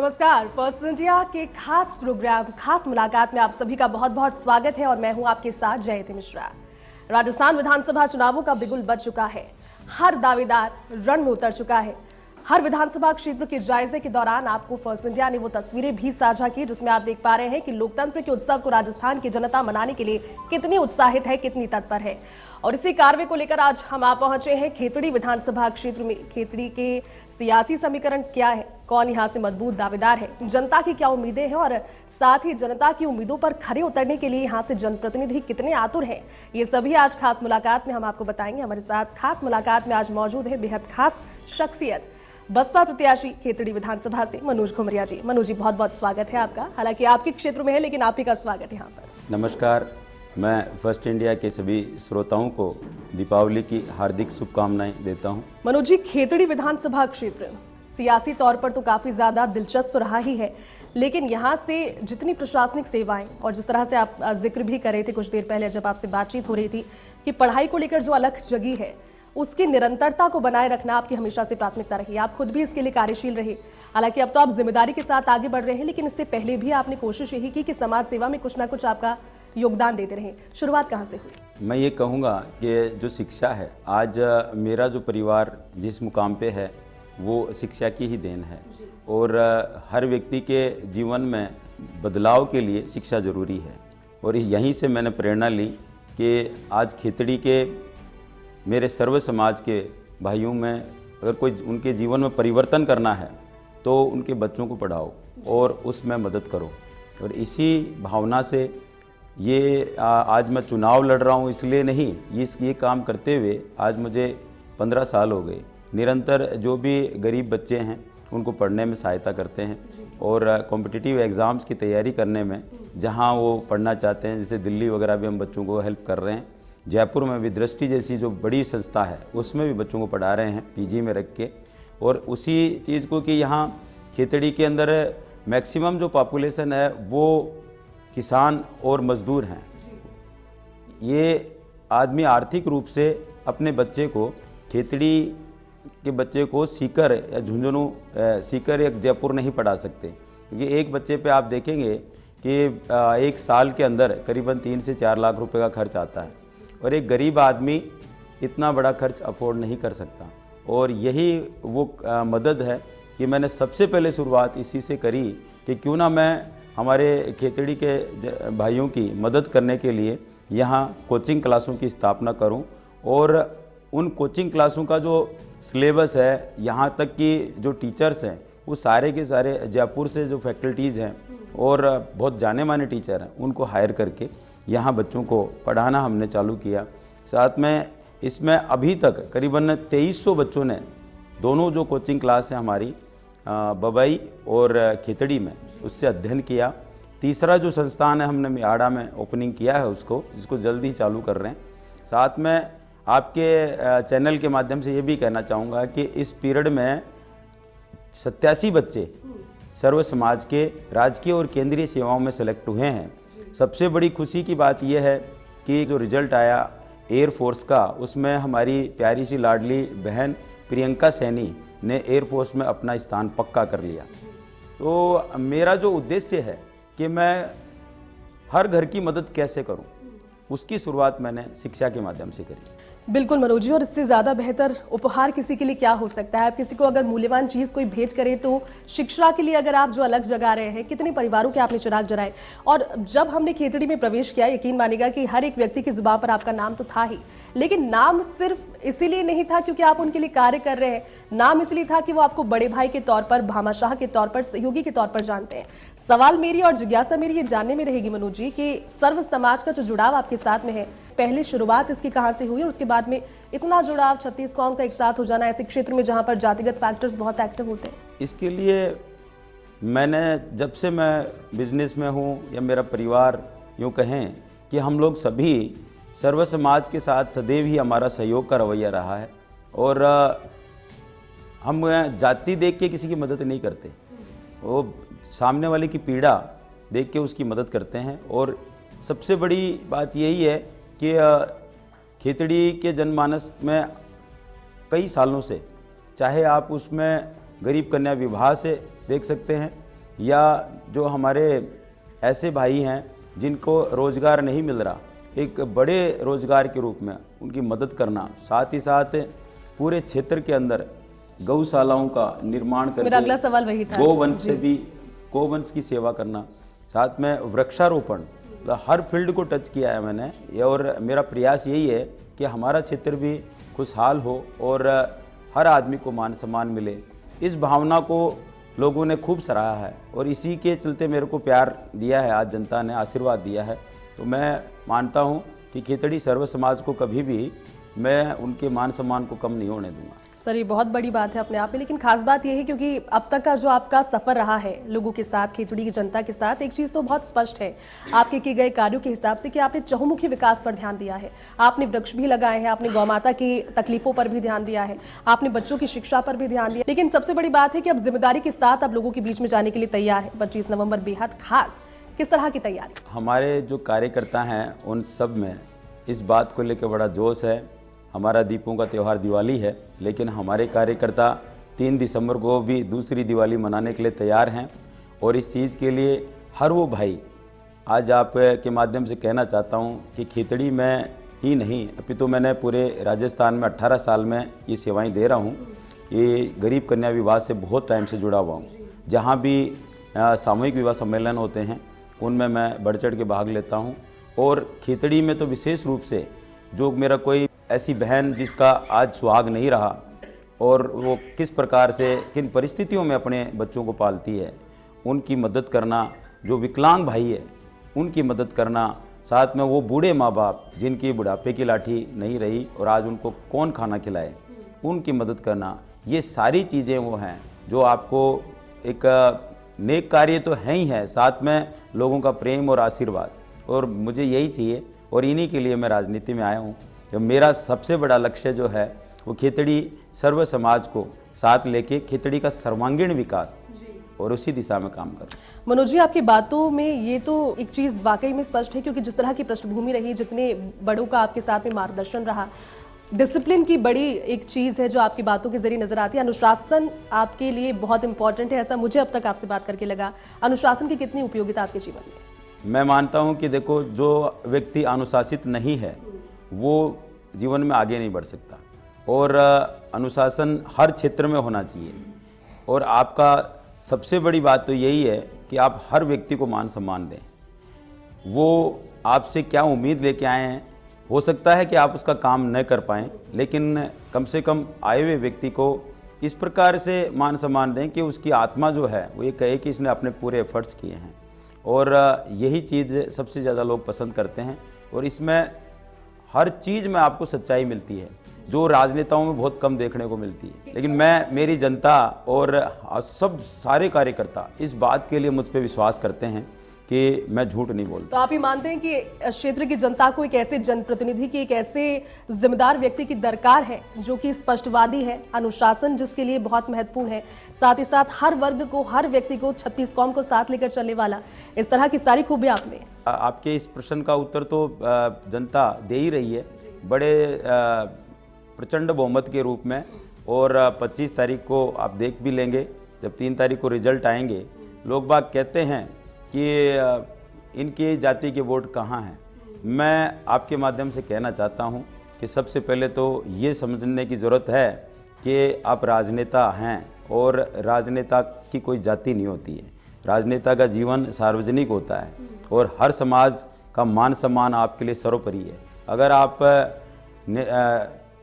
नमस्कार। First India के खास प्रोग्राम खास मुलाकात में आप सभी का बहुत बहुत स्वागत है और मैं हूं आपके साथ जयति मिश्रा। राजस्थान विधानसभा चुनावों का बिगुल बज चुका है। हर दावेदार रण में उतर चुका है। हर विधानसभा क्षेत्र के जायजे के दौरान आपको फर्स्ट इंडिया ने वो तस्वीरें भी साझा की जिसमें आप देख पा रहे हैं कि लोकतंत्र के उत्सव को राजस्थान की जनता मनाने के लिए कितनी उत्साहित है, कितनी तत्पर है। और इसी कार्य को लेकर आज हम आप पहुंचे हैं खेतड़ी विधानसभा क्षेत्र में। खेतड़ी के सियासी समीकरण क्या है, कौन यहां से मजबूत दावेदार है, जनता की क्या उम्मीदें हैं और साथ ही जनता की उम्मीदों पर खरे उतरने के लिए यहां से जनप्रतिनिधि कितने आतुर हैं, ये सभी आज खास मुलाकात में हम आपको बताएंगे। हमारे साथ खास मुलाकात में आज मौजूद है बेहद खास शख्सियत, बसपा प्रत्याशी खेतड़ी विधानसभा से मनोज घुमरिया जी। मनोज जी, बहुत बहुत स्वागत है आपका। हालांकि आपके क्षेत्र में है लेकिन आप ही का स्वागत है यहाँ पर। नमस्कार, मैं फर्स्ट इंडिया के सभी श्रोताओं को दीपावली की हार्दिक शुभकामनाएं देता हूं। मनोज जी, खेतड़ी विधानसभा क्षेत्र सियासी तौर पर तो काफी ज्यादा दिलचस्प रहा ही है, लेकिन यहाँ से जितनी प्रशासनिक सेवाएं और जिस तरह से आप जिक्र भी कर रहे थे कुछ देर पहले जब आपसे बातचीत हो रही थी कि पढ़ाई को लेकर जो अलख जगी है उसकी निरंतरता को बनाए रखना आपकी हमेशा से प्राथमिकता रही। आप खुद भी इसके लिए कार्यशील रहे। हालांकि अब तो आप जिम्मेदारी के साथ आगे बढ़ रहे हैं, लेकिन इससे पहले भी आपने कोशिश यही की कि समाज सेवा में कुछ ना कुछ आपका योगदान देते रहे। शुरुआत कहाँ से हुई? मैं ये कहूँगा कि जो शिक्षा है, आज मेरा जो परिवार जिस मुकाम पे है वो शिक्षा की ही देन है और हर व्यक्ति के जीवन में बदलाव के लिए शिक्षा ज़रूरी है। और यहीं से मैंने प्रेरणा ली कि आज खेतड़ी के मेरे सर्व समाज के भाइयों में अगर कोई उनके जीवन में परिवर्तन करना है तो उनके बच्चों को पढ़ाओ और उसमें मदद करो। और इसी भावना से ये आज मैं चुनाव लड़ रहा हूँ इसलिए नहीं, ये काम करते हुए आज मुझे 15 साल हो गए। निरंतर जो भी गरीब बच्चे हैं उनको पढ़ने में सहायता करते हैं और कॉम्पिटिटिव एग्ज़ाम्स की तैयारी करने में जहाँ वो पढ़ना चाहते हैं, जैसे दिल्ली वगैरह भी हम बच्चों को हेल्प कर रहे हैं। जयपुर में भी दृष्टि जैसी जो बड़ी संस्था है उसमें भी बच्चों को पढ़ा रहे हैं पीजी में रख के। और उसी चीज़ को कि यहाँ खेतड़ी के अंदर मैक्सिमम जो पॉपुलेशन है वो किसान और मज़दूर हैं। ये आदमी आर्थिक रूप से अपने बच्चे को, खेतड़ी के बच्चे को सीकर या झुंझुनू, सीकर या जयपुर नहीं पढ़ा सकते, क्योंकि एक बच्चे पे आप देखेंगे कि एक साल के अंदर करीबन 3 से 4 लाख रुपए का खर्च आता है और एक गरीब आदमी इतना बड़ा खर्च अफोर्ड नहीं कर सकता। और यही वो मदद है कि मैंने सबसे पहले शुरुआत इसी से करी कि क्यों ना मैं हमारे खेतड़ी के भाइयों की मदद करने के लिए यहाँ कोचिंग क्लासों की स्थापना करूँ और उन कोचिंग क्लासों का जो सिलेबस है, यहाँ तक कि जो टीचर्स हैं वो सारे के सारे जयपुर से जो फैकल्टीज़ हैं और बहुत जाने माने टीचर हैं उनको हायर करके यहाँ बच्चों को पढ़ाना हमने चालू किया। साथ में इसमें अभी तक करीबन 2300 बच्चों ने दोनों जो कोचिंग क्लास है हमारी बबई और खेतड़ी में उससे अध्ययन किया। तीसरा जो संस्थान है हमने मियाड़ा में ओपनिंग किया है उसको, जिसको जल्दी ही चालू कर रहे हैं। साथ में आपके चैनल के माध्यम से ये भी कहना चाहूँगा कि इस पीरियड में 87 बच्चे सर्व समाज के राजकीय और केंद्रीय सेवाओं में सेलेक्ट हुए हैं। सबसे बड़ी खुशी की बात यह है कि जो रिजल्ट आया एयरफोर्स का, उसमें हमारी प्यारी सी लाडली बहन प्रियंका सैनी ने एयरफोर्स में अपना स्थान पक्का कर लिया। तो मेरा जो उद्देश्य है कि मैं हर घर की मदद कैसे करूं, उसकी शुरुआत मैंने शिक्षा के माध्यम से करी। बिल्कुल मनोज जी, और इससे ज़्यादा बेहतर उपहार किसी के लिए क्या हो सकता है। आप किसी को अगर मूल्यवान चीज़ कोई भेंट करें तो शिक्षा के लिए अगर आप जो अलग जगा रहे हैं, कितने परिवारों के आपने चिराग जलाए। और जब हमने खेतड़ी में प्रवेश किया, यकीन मानिएगा कि हर एक व्यक्ति की जुबान पर आपका नाम तो था ही, लेकिन नाम सिर्फ इसीलिए नहीं था क्योंकि आप उनके लिए कार्य कर रहे हैं, नाम इसलिए था कि वो आपको बड़े भाई के तौर पर, भामाशाह के तौर पर, सहयोगी के तौर पर जानते हैं। सवाल मेरी और जिज्ञासा मेरी ये जानने में रहेगी मनोज जी कि सर्व समाज का जो जुड़ाव आपके साथ में है, पहले शुरुआत इसकी कहाँ से हुई और उसके बाद में इतना जुड़ाव 36 कौम का एक साथ हो जाना ऐसे क्षेत्र में जहाँ पर जातिगत फैक्टर्स बहुत एक्टिव होते हैं? इसके लिए मैंने, जब से मैं बिजनेस में हूँ या मेरा परिवार यूँ कहें कि हम लोग सभी सर्व समाज के साथ सदैव ही हमारा सहयोग का रवैया रहा है और हम जाति देख के किसी की मदद नहीं करते, वो सामने वाले की पीड़ा देख के उसकी मदद करते हैं। और सबसे बड़ी बात यही है कि खेतड़ी के जनमानस में कई सालों से, चाहे आप उसमें गरीब कन्या विवाह से देख सकते हैं या जो हमारे ऐसे भाई हैं जिनको रोज़गार नहीं मिल रहा, एक बड़े रोज़गार के रूप में उनकी मदद करना, साथ ही साथ पूरे क्षेत्र के अंदर गौशालाओं का निर्माण मेरा अगला करके सवाल वही था। गोवंश से भी गोवंश की सेवा करना, साथ में वृक्षारोपण, मतलब हर फील्ड को टच किया है मैंने। और मेरा प्रयास यही है कि हमारा क्षेत्र भी खुशहाल हो और हर आदमी को मान सम्मान मिले। इस भावना को लोगों ने खूब सराहा है और इसी के चलते मेरे को प्यार दिया है, आज जनता ने आशीर्वाद दिया है। तो मैं मानता हूँ कि खेतड़ी सर्व समाज को कभी भी मैं उनके मान सम्मान को कम नहीं होने दूंगा। सर, ये बहुत बड़ी बात है अपने आप में, लेकिन खास बात यह है क्योंकि अब तक का जो आपका सफर रहा है लोगों के साथ, खेतड़ी की जनता के साथ, एक चीज़ तो बहुत स्पष्ट है आपके किए गए कार्यों के हिसाब से कि आपने चहुमुखी विकास पर ध्यान दिया है। आपने वृक्ष भी लगाए हैं, आपने गौ माता की तकलीफों पर भी ध्यान दिया है, आपने बच्चों की शिक्षा पर भी ध्यान दिया। लेकिन सबसे बड़ी बात है कि अब जिम्मेदारी के साथ अब लोगों के बीच में जाने के लिए तैयार है। 25 नवंबर बेहद खास, किस तरह की तैयारी? हमारे जो कार्यकर्ता हैं उन सब में इस बात को लेकर बड़ा जोश है। हमारा दीपों का त्यौहार दिवाली है, लेकिन हमारे कार्यकर्ता 3 दिसंबर को भी दूसरी दिवाली मनाने के लिए तैयार हैं। और इस चीज़ के लिए हर वो भाई, आज आप के माध्यम से कहना चाहता हूँ कि खेतड़ी में ही नहीं, अभी तो मैंने पूरे राजस्थान में 18 साल में ये सेवाएं दे रहा हूँ। ये गरीब कन्या विवाह से बहुत टाइम से जुड़ा हुआ हूँ। जहाँ भी सामूहिक विवाह सम्मेलन होते हैं उनमें मैं बढ़ चढ़ के भाग लेता हूँ। और खेतड़ी में तो विशेष रूप से जो मेरा कोई ऐसी बहन जिसका आज सुहाग नहीं रहा और वो किस प्रकार से किन परिस्थितियों में अपने बच्चों को पालती है, उनकी मदद करना, जो विकलांग भाई है उनकी मदद करना, साथ में वो बूढ़े माँ बाप जिनकी बुढ़ापे की लाठी नहीं रही और आज उनको कौन खाना खिलाए, उनकी मदद करना, ये सारी चीज़ें वो हैं जो आपको एक नेक कार्य तो है ही है, साथ में लोगों का प्रेम और आशीर्वाद। और मुझे यही चाहिए और इन्हीं के लिए मैं राजनीति में आया हूँ। जब मेरा सबसे बड़ा लक्ष्य जो है वो खेतड़ी सर्व समाज को साथ लेके खेतड़ी का सर्वांगीण विकास और उसी दिशा में काम कर। मनोज जी, आपकी बातों में ये तो एक चीज़ वाकई में स्पष्ट है क्योंकि जिस तरह की पृष्ठभूमि रही, जितने बड़ों का आपके साथ में मार्गदर्शन रहा, डिसिप्लिन की बड़ी एक चीज़ है जो आपकी बातों के जरिए नजर आती है। अनुशासन आपके लिए बहुत इंपॉर्टेंट है, ऐसा मुझे अब तक आपसे बात करके लगा। अनुशासन की कितनी उपयोगिता आपके जीवन में? मैं मानता हूं कि देखो, जो व्यक्ति अनुशासित नहीं है वो जीवन में आगे नहीं बढ़ सकता। और अनुशासन हर क्षेत्र में होना चाहिए। और आपका सबसे बड़ी बात तो यही है कि आप हर व्यक्ति को मान सम्मान दें। वो आपसे क्या उम्मीद लेके आए हैं, हो सकता है कि आप उसका काम न कर पाएँ, लेकिन कम से कम आए हुए व्यक्ति को इस प्रकार से मान सम्मान दें कि उसकी आत्मा जो है वो ये कहे कि इसने अपने पूरे एफर्ट्स किए हैं। और यही चीज़ सबसे ज़्यादा लोग पसंद करते हैं। और इसमें हर चीज़ में आपको सच्चाई मिलती है जो राजनेताओं में बहुत कम देखने को मिलती है। लेकिन मेरी जनता और सब सारे कार्यकर्ता इस बात के लिए मुझ पर विश्वास करते हैं कि मैं झूठ नहीं बोलता। तो आप ये मानते हैं कि क्षेत्र की जनता को एक ऐसे जनप्रतिनिधि की, एक ऐसे जिम्मेदार व्यक्ति की दरकार है जो कि स्पष्टवादी है, अनुशासन जिसके लिए बहुत महत्वपूर्ण है, साथ ही साथ हर वर्ग को, हर व्यक्ति को, 36 कौम को साथ लेकर चलने वाला, इस तरह की सारी खूबियां आप में? आपके इस प्रश्न का उत्तर तो जनता दे ही रही है बड़े प्रचंड बहुमत के रूप में। और 25 तारीख को आप देख भी लेंगे, जब 3 तारीख को रिजल्ट आएंगे, लोग बाग कहते हैं कि इनके जाति के वोट कहाँ हैं। मैं आपके माध्यम से कहना चाहता हूं कि सबसे पहले तो ये समझने की ज़रूरत है कि आप राजनेता हैं और राजनेता की कोई जाति नहीं होती है। राजनेता का जीवन सार्वजनिक होता है और हर समाज का मान सम्मान आपके लिए सर्वोपरि है। अगर आप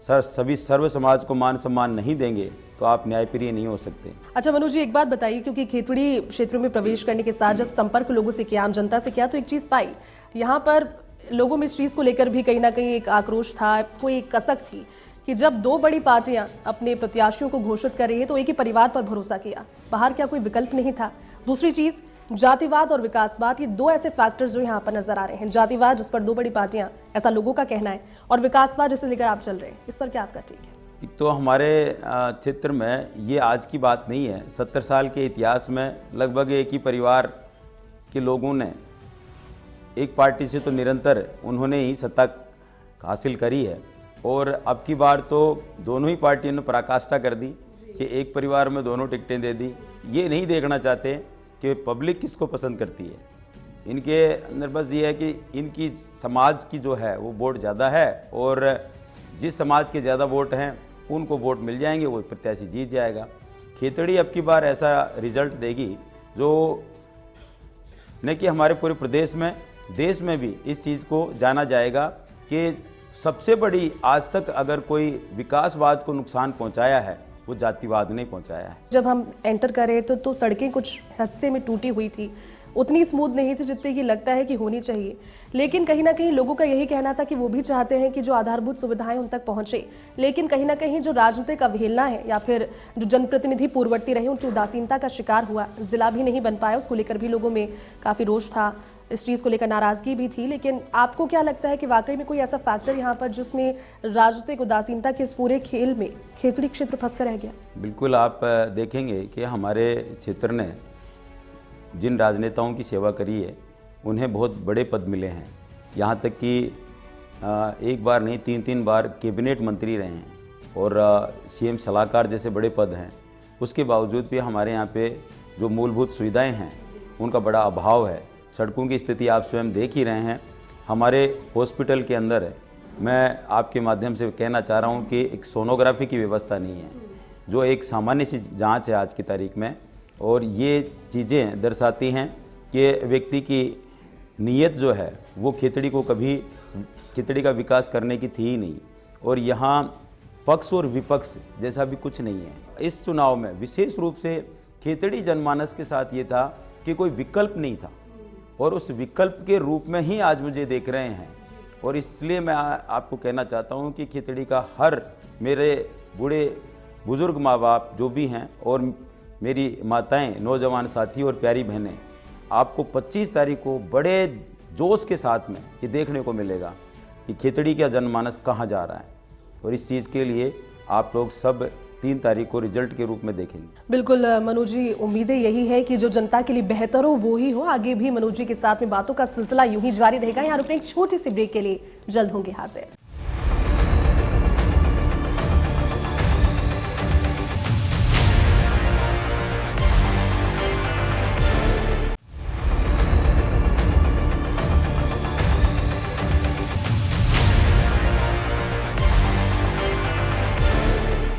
सभी सर्व समाज को मान सम्मान नहीं देंगे तो आप न्यायप्रिय नहीं हो सकते। अच्छा मनोज जी, एक बात बताइए, क्योंकि खेतड़ी क्षेत्र में प्रवेश करने के साथ जब संपर्क लोगों से किया, आम जनता से किया, तो एक चीज़ पाई, यहाँ पर लोगों में इस चीज़ को लेकर भी कहीं ना कहीं एक आक्रोश था, कोई एक कसक थी कि जब 2 बड़ी पार्टियां अपने प्रत्याशियों को घोषित कर रही है तो एक ही परिवार पर भरोसा किया, बाहर क्या कोई विकल्प नहीं था। दूसरी चीज़, जातिवाद और विकासवाद, ये 2 ऐसे फैक्टर्स जो यहाँ पर नजर आ रहे हैं। जातिवाद जिस पर 2 बड़ी पार्टियां, ऐसा लोगों का कहना है, और विकासवाद जिसे लेकर आप चल रहे हैं, इस पर क्या आपका टेक है? एक तो हमारे क्षेत्र में ये आज की बात नहीं है। 70 साल के इतिहास में लगभग एक ही परिवार के लोगों ने एक पार्टी से तो निरंतर उन्होंने ही सत्ता हासिल करी है। और अब की बार तो दोनों ही पार्टियों ने पराकाष्ठा कर दी कि एक परिवार में दोनों टिकटें दे दी। ये नहीं देखना चाहते कि पब्लिक किसको पसंद करती है। इनके अंदर बस ये है कि इनकी समाज की जो है वो वोट ज़्यादा है, और जिस समाज के ज़्यादा वोट हैं उनको वोट मिल जाएंगे, वो प्रत्याशी जीत जाएगा। खेतड़ी अब की बार ऐसा रिजल्ट देगी जो न कि हमारे पूरे प्रदेश में, देश में भी इस चीज़ को जाना जाएगा कि सबसे बड़ी आज तक अगर कोई विकासवाद को नुकसान पहुंचाया है वो जातिवाद नहीं पहुंचाया है। जब हम एंटर कर रहे थे तो सड़कें कुछ हिस्से में टूटी हुई थी, उतनी स्मूथ नहीं थी जितनी कि लगता है कि होनी चाहिए, लेकिन कहीं ना कहीं लोगों का यही कहना था कि वो भी चाहते हैं कि जो आधारभूत सुविधाएं उन तक पहुंचे, लेकिन कहीं ना कहीं जो राजनीतिक अवहेलना है या फिर जो जनप्रतिनिधि पूर्ववर्ती रहे उनकी उदासीनता का शिकार हुआ, जिला भी नहीं बन पाया, उसको लेकर भी लोगों में काफ़ी रोष था, इस चीज़ को लेकर नाराज़गी भी थी। लेकिन आपको क्या लगता है कि वाकई में कोई ऐसा फैक्टर यहाँ पर जिसमें राजनीतिक उदासीनता के इस पूरे खेल में खेतड़ी क्षेत्र फंस कर रह गया? बिल्कुल, आप देखेंगे कि हमारे क्षेत्र ने जिन राजनेताओं की सेवा करी है उन्हें बहुत बड़े पद मिले हैं, यहाँ तक कि एक बार नहीं 3-3 बार कैबिनेट मंत्री रहे हैं और सीएम सलाहकार जैसे बड़े पद हैं। उसके बावजूद भी हमारे यहाँ पे जो मूलभूत सुविधाएं हैं उनका बड़ा अभाव है। सड़कों की स्थिति आप स्वयं देख ही रहे हैं। हमारे हॉस्पिटल के अंदर मैं आपके माध्यम से कहना चाह रहा हूँ कि एक सोनोग्राफी की व्यवस्था नहीं है, जो एक सामान्य सी जाँच है आज की तारीख में, और ये चीज़ें दर्शाती हैं कि व्यक्ति की नीयत जो है वो खेतड़ी को कभी खेतड़ी का विकास करने की थी ही नहीं, और यहाँ पक्ष और विपक्ष जैसा भी कुछ नहीं है। इस चुनाव में विशेष रूप से खेतड़ी जनमानस के साथ ये था कि कोई विकल्प नहीं था, और उस विकल्प के रूप में ही आज मुझे देख रहे हैं। और इसलिए मैं आपको कहना चाहता हूँ कि खेतड़ी का हर, मेरे बूढ़े बुज़ुर्ग माँ बाप जो भी हैं और मेरी माताएं, नौजवान साथी और प्यारी बहनें, आपको 25 तारीख को बड़े जोश के साथ में ये देखने को मिलेगा कि खेतड़ी का जनमानस कहाँ जा रहा है, और इस चीज़ के लिए आप लोग सब 3 तारीख को रिजल्ट के रूप में देखेंगे। बिल्कुल मनोज जी, उम्मीदें यही है कि जो जनता के लिए बेहतर हो वो ही हो। आगे भी मनोज जी के साथ में बातों का सिलसिला यूं ही जारी रहेगा। यहाँ रुकने एक छोटी सी ब्रेक के लिए जल्द होंगे हाजिर।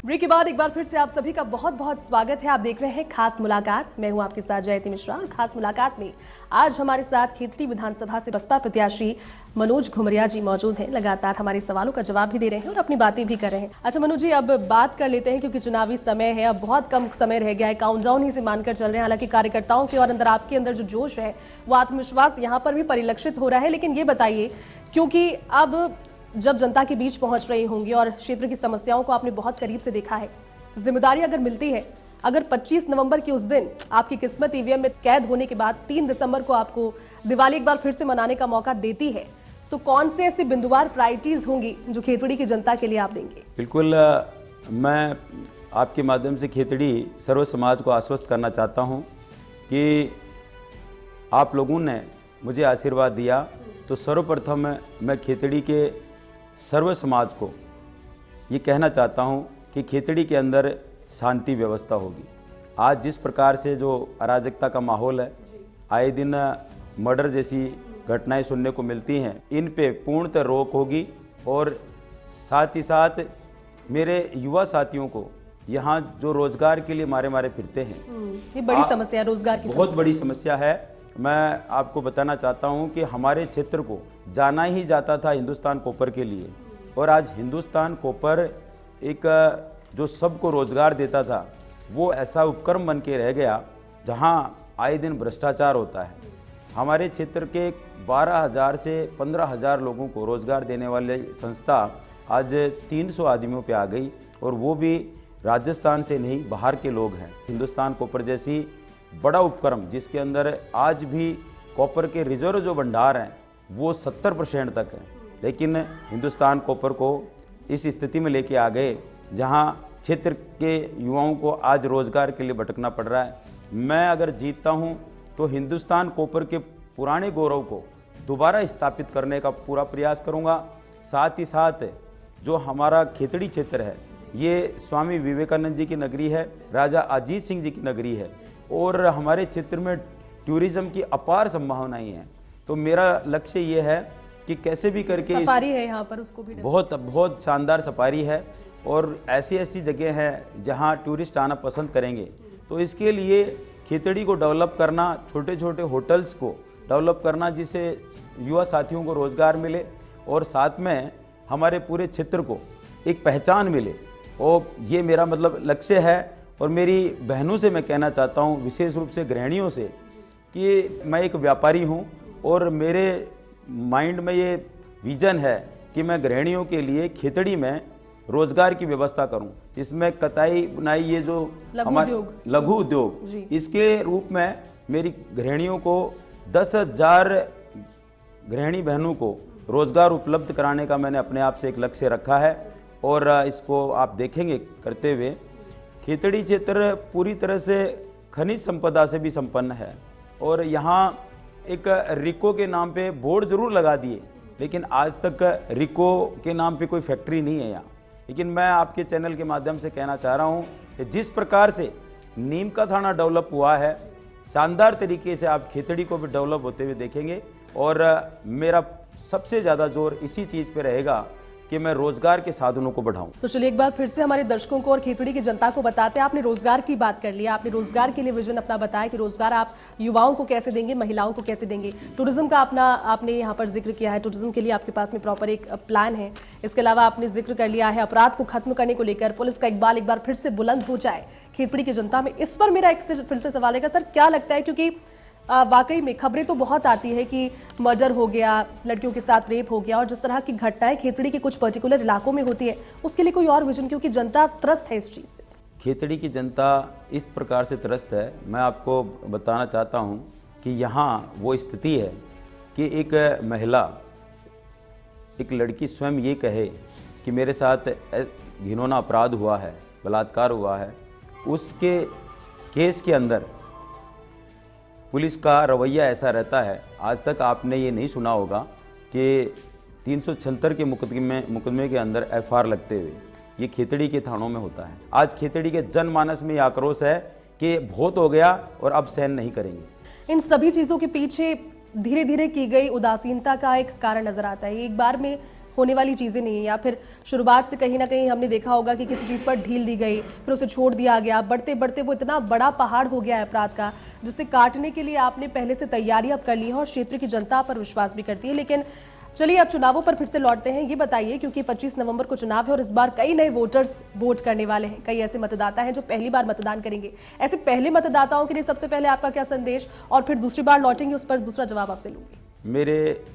ब्रेक के बाद एक बार फिर से आप सभी का बहुत बहुत स्वागत है। आप देख रहे हैं खास मुलाकात। मैं हूं आपके साथ जयती मिश्रा, और खास मुलाकात में आज हमारे साथ खेतड़ी विधानसभा से बसपा प्रत्याशी मनोज घुमरिया जी मौजूद हैं। लगातार हमारे सवालों का जवाब भी दे रहे हैं और अपनी बातें भी कर रहे हैं। अच्छा मनोज जी, अब बात कर लेते हैं, क्योंकि चुनावी समय है, अब बहुत कम समय रह गया है, काउंटडाउन ही से मानकर चल रहे हैं। हालांकि कार्यकर्ताओं के और अंदर आपके अंदर जो जोश है, वो आत्मविश्वास यहाँ पर भी परिलक्षित हो रहा है। लेकिन ये बताइए, क्योंकि अब जब जनता के बीच पहुंच रही होंगी और क्षेत्र की समस्याओं को आपने बहुत करीब से देखा है, जिम्मेदारी अगर मिलती है, अगर 25 नवंबर के उस दिन आपकी किस्मत ईवीएम में कैद होने के बाद 3 दिसंबर को आपको दिवाली एक बार फिर से मनाने का मौका देती है, तो कौन से ऐसे बिंदुवार प्रायोरिटीज होंगी जो खेतड़ी की जनता के लिए आप देंगे? बिल्कुल, मैं आपके माध्यम से खेतड़ी सर्व समाज को आश्वस्त करना चाहता हूँ कि आप लोगों ने मुझे आशीर्वाद दिया, तो सर्वप्रथम मैं खेतड़ी के सर्व समाज को ये कहना चाहता हूँ कि खेतड़ी के अंदर शांति व्यवस्था होगी। आज जिस प्रकार से जो अराजकता का माहौल है, आए दिन मर्डर जैसी घटनाएं सुनने को मिलती हैं, इन पे पूर्णतः रोक होगी। और साथ ही साथ मेरे युवा साथियों को यहाँ जो रोजगार के लिए मारे मारे फिरते हैं, ये बड़ी समस्या है, रोजगार की बहुत बड़ी समस्या है। मैं आपको बताना चाहता हूं कि हमारे क्षेत्र को जाना ही जाता था हिंदुस्तान कॉपर के लिए, और आज हिंदुस्तान कॉपर एक जो सबको रोजगार देता था, वो ऐसा उपक्रम बन के रह गया जहां आए दिन भ्रष्टाचार होता है। हमारे क्षेत्र के 12,000 से 15,000 लोगों को रोजगार देने वाले संस्था आज 300 आदमियों पे आ गई, और वो भी राजस्थान से नहीं, बाहर के लोग हैं। हिंदुस्तान कॉपर जैसी बड़ा उपक्रम जिसके अंदर आज भी कॉपर के रिजर्व जो भंडार हैं वो 70% तक है, लेकिन हिंदुस्तान कॉपर को इस स्थिति में लेके आ गए जहां क्षेत्र के युवाओं को आज रोजगार के लिए भटकना पड़ रहा है। मैं अगर जीतता हूं तो हिंदुस्तान कॉपर के पुराने गौरव को दोबारा स्थापित करने का पूरा प्रयास करूंगा। साथ ही साथ जो हमारा खेतड़ी क्षेत्र है, ये स्वामी विवेकानंद जी की नगरी है, राजा अजीत सिंह जी की नगरी है, और हमारे क्षेत्र में टूरिज्म की अपार संभावनाएं हैं। तो मेरा लक्ष्य ये है कि कैसे भी करके सफारी है यहाँ पर, उसको भी बहुत बहुत शानदार सफारी है और ऐसी ऐसी जगह है जहाँ टूरिस्ट आना पसंद करेंगे। तो इसके लिए खेतड़ी को डेवलप करना, छोटे छोटे होटल्स को डेवलप करना जिससे युवा साथियों को रोज़गार मिले और साथ में हमारे पूरे क्षेत्र को एक पहचान मिले, और ये मेरा मतलब लक्ष्य है। और मेरी बहनों से मैं कहना चाहता हूँ, विशेष रूप से गृहिणियों से, कि मैं एक व्यापारी हूँ और मेरे माइंड में ये विज़न है कि मैं गृहिणियों के लिए खेतड़ी में रोजगार की व्यवस्था करूं, जिसमें कताई बुनाई ये जो लघु उद्योग इसके रूप में मेरी गृहिणियों को 10,000 गृहिणी बहनों को रोजगार उपलब्ध कराने का मैंने अपने आप से एक लक्ष्य रखा है। और इसको आप देखेंगे करते हुए, खेतड़ी क्षेत्र पूरी तरह से खनिज संपदा से भी संपन्न है और यहाँ एक रिको के नाम पे बोर्ड जरूर लगा दिए, लेकिन आज तक रिको के नाम पे कोई फैक्ट्री नहीं है यहाँ। लेकिन मैं आपके चैनल के माध्यम से कहना चाह रहा हूँ कि जिस प्रकार से नीम का थाना डेवलप हुआ है, शानदार तरीके से आप खेतड़ी को भी डेवलप होते हुए देखेंगे। और मेरा सबसे ज़्यादा जोर इसी चीज़ पे रहेगा कि मैं रोजगार के साधनों को बढ़ाऊं। तो चलिए एक बार फिर से हमारे दर्शकों को और खेतड़ी की जनता को बताते हैं। आपने रोजगार की बात कर लिया, आपने रोजगार के लिए विजन अपना बताया कि रोजगार आप युवाओं को कैसे देंगे, महिलाओं को कैसे देंगे। टूरिज्म का आपने यहाँ पर जिक्र किया है, टूरिज्म के लिए आपके पास में प्रॉपर एक प्लान है। इसके अलावा आपने जिक्र कर लिया है अपराध को खत्म करने को लेकर, पुलिस का इकबाल एक बार फिर से बुलंद हो जाए खेतड़ी की जनता में। इस पर मेरा एक फिर से सवाल है सर, क्या लगता है, क्योंकि वाकई में खबरें तो बहुत आती है कि मर्डर हो गया, लड़कियों के साथ रेप हो गया, और जिस तरह की घटनाएं खेतड़ी के कुछ पर्टिकुलर इलाकों में होती है, उसके लिए कोई और विजन, क्योंकि जनता त्रस्त है इस चीज़ से। खेतड़ी की जनता इस प्रकार से त्रस्त है, मैं आपको बताना चाहता हूं कि यहाँ वो स्थिति है कि एक महिला, एक लड़की स्वयं ये कहे कि मेरे साथ घिनौना अपराध हुआ है, बलात्कार हुआ है, उसके केस के अंदर पुलिस का रवैया ऐसा रहता है। आज तक आपने ये नहीं सुना होगा कि 376 के मुकदमे के अंदर FR लगते हुए ये खेतड़ी के थानों में होता है। आज खेतड़ी के जनमानस में ये आक्रोश है कि बहुत हो गया और अब सहन नहीं करेंगे। इन सभी चीज़ों के पीछे धीरे धीरे की गई उदासीनता का एक कारण नजर आता है। एक बार में होने वाली चीज़ें नहीं है, या फिर शुरुआत से कहीं ना कहीं हमने देखा होगा कि किसी चीज़ पर ढील दी गई, फिर उसे छोड़ दिया गया, बढ़ते बढ़ते वो इतना बड़ा पहाड़ हो गया है अपराध का, जिसे काटने के लिए आपने पहले से तैयारी अब कर ली है और क्षेत्र की जनता पर विश्वास भी करती है। लेकिन चलिए अब चुनावों पर फिर से लौटते हैं। ये बताइए, क्योंकि 25 नवंबर को चुनाव है और इस बार कई नए वोटर्स वोट करने वाले हैं, कई ऐसे मतदाता हैं जो पहली बार मतदान करेंगे। ऐसे पहले मतदाताओं के लिए सबसे पहले आपका क्या संदेश, और फिर दूसरी बार लौटेंगे उस पर दूसरा जवाब आपसे लूंगी। मेरे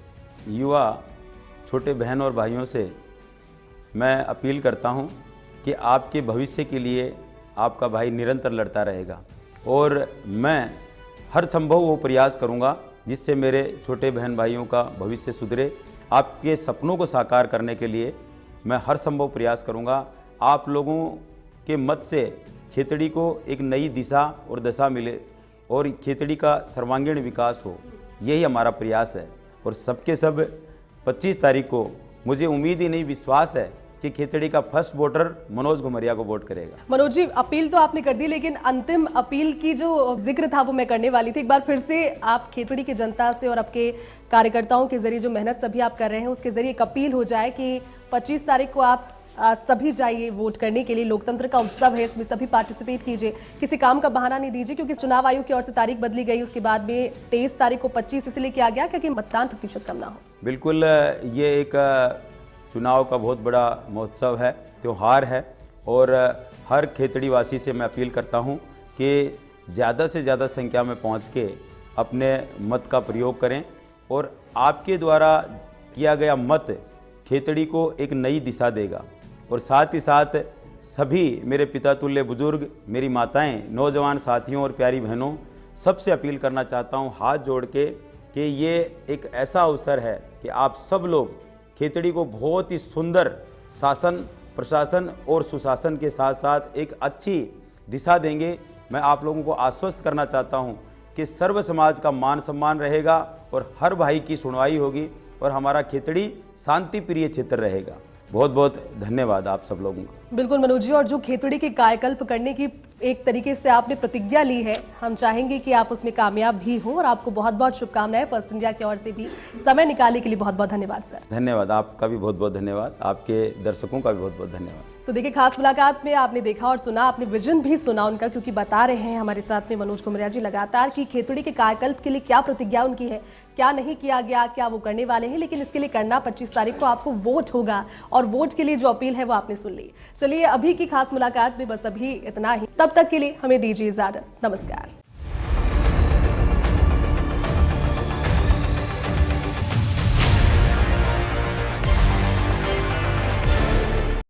युवा छोटे बहन और भाइयों से मैं अपील करता हूं कि आपके भविष्य के लिए आपका भाई निरंतर लड़ता रहेगा, और मैं हर संभव वो प्रयास करूंगा जिससे मेरे छोटे बहन भाइयों का भविष्य सुधरे। आपके सपनों को साकार करने के लिए मैं हर संभव प्रयास करूंगा। आप लोगों के मत से खेतड़ी को एक नई दिशा और दशा मिले और खेतड़ी का सर्वांगीण विकास हो, यही हमारा प्रयास है। और सबके सब 25 तारीख को मुझे उम्मीद ही नहीं, विश्वास है कि खेतड़ी का फर्स्ट वोटर मनोज घुमरिया को वोट करेगा। मनोज जी, अपील तो आपने कर दी, लेकिन अंतिम अपील की जो जिक्र था वो मैं करने वाली थी। एक बार फिर से आप खेतड़ी की जनता से और आपके कार्यकर्ताओं के जरिए जो मेहनत सभी आप कर रहे हैं उसके जरिए एक अपील हो जाए कि 25 तारीख को आप सभी जाइए वोट करने के लिए। लोकतंत्र का उत्सव है, इसमें सभी पार्टिसिपेट कीजिए, किसी काम का बहाना नहीं दीजिए, क्योंकि चुनाव आयोग की ओर से तारीख बदली गई, उसके बाद में 23 तारीख को 25 इसलिए किया गया क्योंकि मतदान प्रतिशत कम ना हो। बिल्कुल, ये एक चुनाव का बहुत बड़ा महोत्सव है, त्यौहार है, और हर खेतड़ी वासी से मैं अपील करता हूं कि ज़्यादा से ज़्यादा संख्या में पहुंच के अपने मत का प्रयोग करें, और आपके द्वारा किया गया मत खेतड़ी को एक नई दिशा देगा। और साथ ही साथ सभी मेरे पिता तुल्य बुजुर्ग, मेरी माताएं, नौजवान साथियों और प्यारी बहनों, सबसे अपील करना चाहता हूं हाथ जोड़ के कि ये एक ऐसा अवसर है कि आप सब लोग खेतड़ी को बहुत ही सुंदर शासन, प्रशासन और सुशासन के साथ साथ एक अच्छी दिशा देंगे। मैं आप लोगों को आश्वस्त करना चाहता हूं कि सर्व समाज का मान सम्मान रहेगा और हर भाई की सुनवाई होगी, और हमारा खेतड़ी शांति प्रिय क्षेत्र रहेगा। बहुत बहुत धन्यवाद आप सब लोगों का। बिल्कुल मनोज जी, और जो खेतड़ी के कायाकल्प करने की एक तरीके से आपने प्रतिज्ञा ली है, हम चाहेंगे कि आप उसमें कामयाब भी हों और आपको बहुत बहुत शुभकामनाएं फर्स्ट इंडिया की ओर से भी। समय निकालने के लिए बहुत बहुत धन्यवाद सर। धन्यवाद, आपका भी बहुत बहुत धन्यवाद, आपके दर्शकों का भी बहुत बहुत धन्यवाद। तो देखिए, खास मुलाकात में आपने देखा और सुना, आपने विजन भी सुना उनका, क्योंकि बता रहे हैं हमारे साथ में मनोज कुमरिया जी लगातार कि खेतड़ी के कायाकल्प के लिए क्या प्रतिज्ञा उनकी है, क्या नहीं किया गया, क्या वो करने वाले हैं, लेकिन इसके लिए करना 25 तारीख को आपको वोट होगा और वोट के लिए जो अपील है वो आपने सुन ली। चलिए, अभी की खास मुलाकात में बस अभी इतना ही, तब तक के लिए हमें दीजिए इजाजत, नमस्कार।